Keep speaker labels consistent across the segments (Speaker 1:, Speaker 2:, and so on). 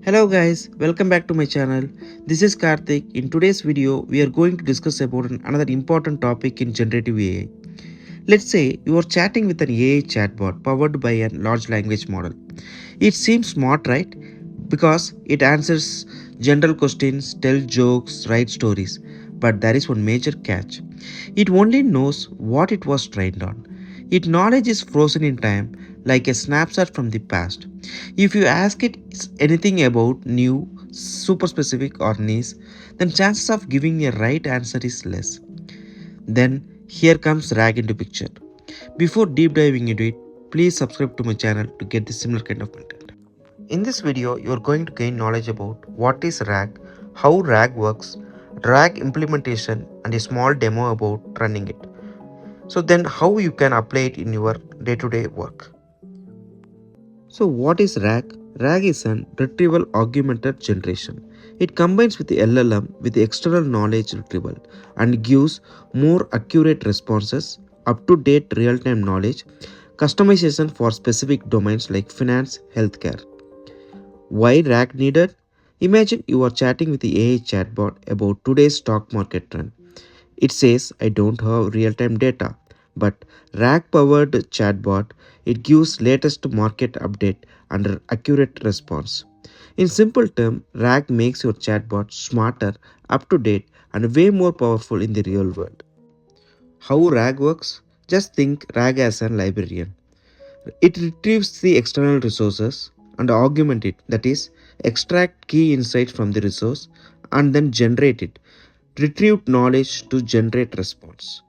Speaker 1: Hello guys, welcome back to my channel. This is Karthik. In today's video, we are going to discuss about another important topic in generative AI. Let's say you are chatting with an AI chatbot powered by a large language model. It seems smart, right? Because it answers general questions, tells jokes, writes stories. But there is one major catch. It only knows what it was trained on. Its knowledge is frozen in time, like a snapshot from the past. If you ask it anything about new, super specific, or niche, then chances of giving a right answer is less. Then here comes RAG into picture. Before deep diving into it, please subscribe to my channel to get this similar kind of content. In this video, you are going to gain knowledge about what is RAG, how RAG works, RAG implementation, and a small demo about running it. So then how you can apply it in your day-to-day work. So what is RAG? RAG is an Retrieval-Augmented Generation. It combines with the LLM with the external knowledge retrieval and gives more accurate responses, up-to-date real-time knowledge, customization for specific domains like finance, healthcare. Why RAG needed? Imagine you are chatting with the AI chatbot about today's stock market trend. It says, I don't have real-time data, but RAG-powered chatbot, it gives latest market update and accurate response. In simple terms, RAG makes your chatbot smarter, up-to-date, and way more powerful in the real world. How RAG works? Just think RAG as a librarian. It retrieves the external resources and augment it, that is, extract key insights from the resource and then generate it. Retrieve knowledge to generate response.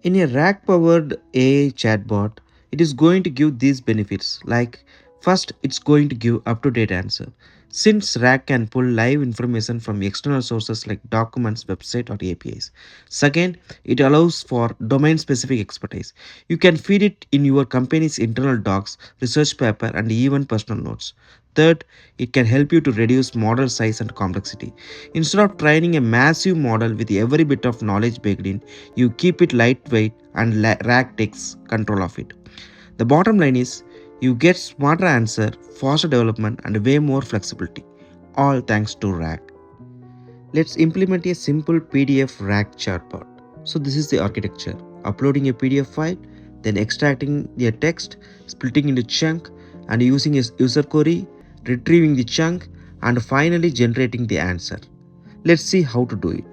Speaker 1: In a RAG powered AI chatbot, it is going to give these benefits like first, it's going to give up to date answer. Since RAG can pull live information from external sources like documents, website, or APIs. Second, it allows for domain specific expertise. You can feed it in your company's internal docs, research paper, and even personal notes. Third, it can help you to reduce model size and complexity. Instead of training a massive model with every bit of knowledge baked in, you keep it lightweight and RAG takes control of it. The bottom line is you get smarter answer, faster development, and way more flexibility, all thanks to RAG. Let's implement a simple PDF RAG chatbot. So this is the architecture. Uploading a PDF file, then extracting the text, splitting into chunk, and using a user query, retrieving the chunk, and finally generating the answer. Let's see how to do it.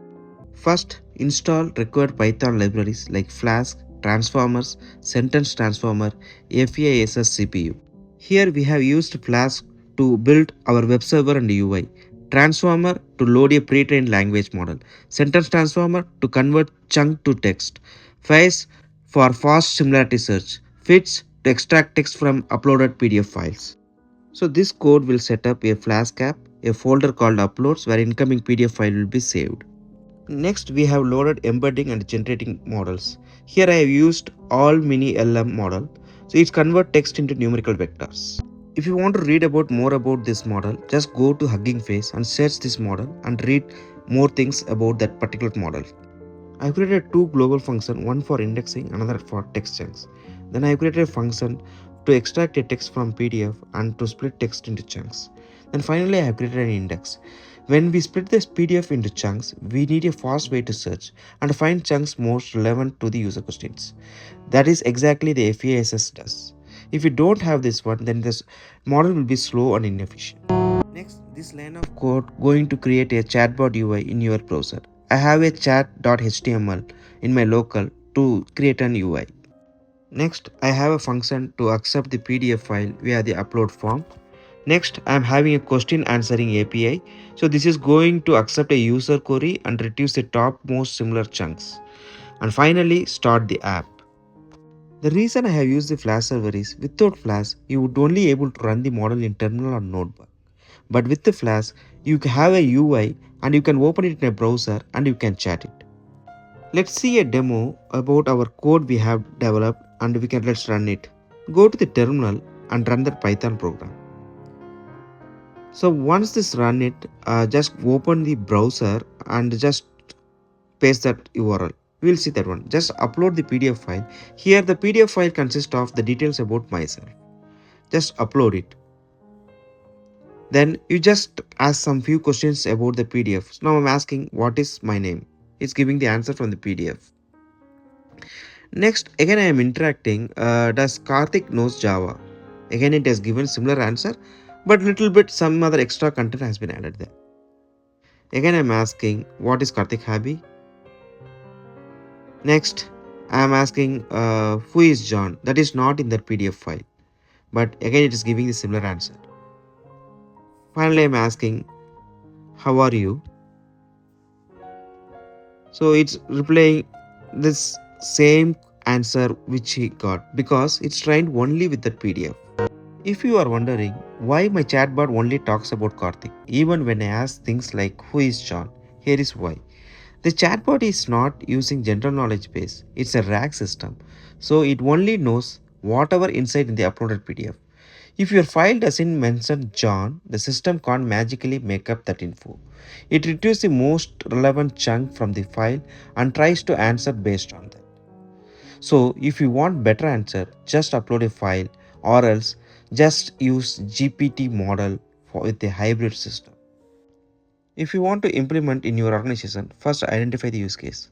Speaker 1: First, install required Python libraries like Flask, Transformers, Sentence Transformer, FAISS CPU. Here we have used Flask to build our web server and UI, Transformer to load a pre-trained language model, Sentence Transformer to convert chunk to text, FAISS for fast similarity search, Fits to extract text from uploaded PDF files. So this code will set up a Flask app, a folder called uploads where incoming PDF file will be saved. Next, we have loaded embedding and generating models. Here I have used all mini LM model. So it converts text into numerical vectors. If you want to read about more about this model, just go to Hugging Face and search this model and read more things about that particular model. I have created two global functions, one for indexing, another for text chunks. Then I have created a function to extract a text from PDF and to split text into chunks. Then finally I have created an index. When we split this PDF into chunks, we need a fast way to search and find chunks most relevant to the user questions. That is exactly the FAISS does. If you don't have this one, then this model will be slow and inefficient. Next, this line of code going to create a chatbot UI in your browser. I have a chat.html in my local to create an UI. Next, I have a function to accept the PDF file via the upload form. Next, I am having a question answering API. So this is going to accept a user query and reduce the top most similar chunks. And finally, start the app. The reason I have used the Flash server is without Flash, you would only able to run the model in terminal or notebook. But with the Flash, you have a UI and you can open it in a browser and you can chat it. Let's see a demo about our code we have developed and let's run it. Go to the terminal and run the Python program. So once this run it, just open the browser and just paste that URL. We will see that one. Just upload the PDF file. Here the PDF file consists of the details about myself. Just upload it. Then you just ask some few questions about the PDF. So now I'm asking what is my name. It's giving the answer from the PDF. Next, again I am interacting. Does Karthik knows Java? Again it has given similar answer, but little bit some other extra content has been added there. Again I'm asking what is Karthik hobby? Next, I am asking who is John? That is not in that PDF file, but again it is giving the similar answer. Finally, I am asking how are you? So it's replying this same answer which he got because it's trained only with that PDF. If you are wondering why my chatbot only talks about Karthik, even when I ask things like who is John, here is why. The chatbot is not using general knowledge base, it's a RAG system, so it only knows whatever inside in the uploaded PDF. If your file doesn't mention John, the system can't magically make up that info. It retrieves the most relevant chunk from the file and tries to answer based on that. So if you want better answer, just upload a file or else just use GPT model with a hybrid system. If you want to implement in your organization, first identify the use case.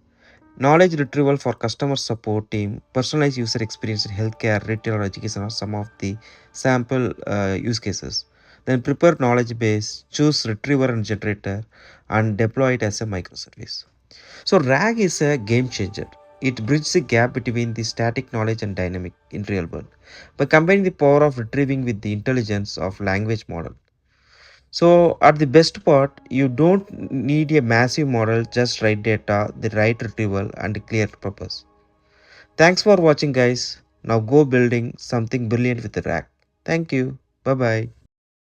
Speaker 1: Knowledge retrieval for customer support team, personalized user experience in healthcare, retail, or education are some of the sample use cases. Then prepare knowledge base, choose retriever and generator, and deploy it as a microservice. So RAG is a game changer. It bridges the gap between the static knowledge and dynamic in real world by combining the power of retrieving with the intelligence of language model. So at the best part, you don't need a massive model, just right data, the right retrieval and a clear purpose. Thanks for watching guys. Now go building something brilliant with the RAG. Thank you. Bye bye.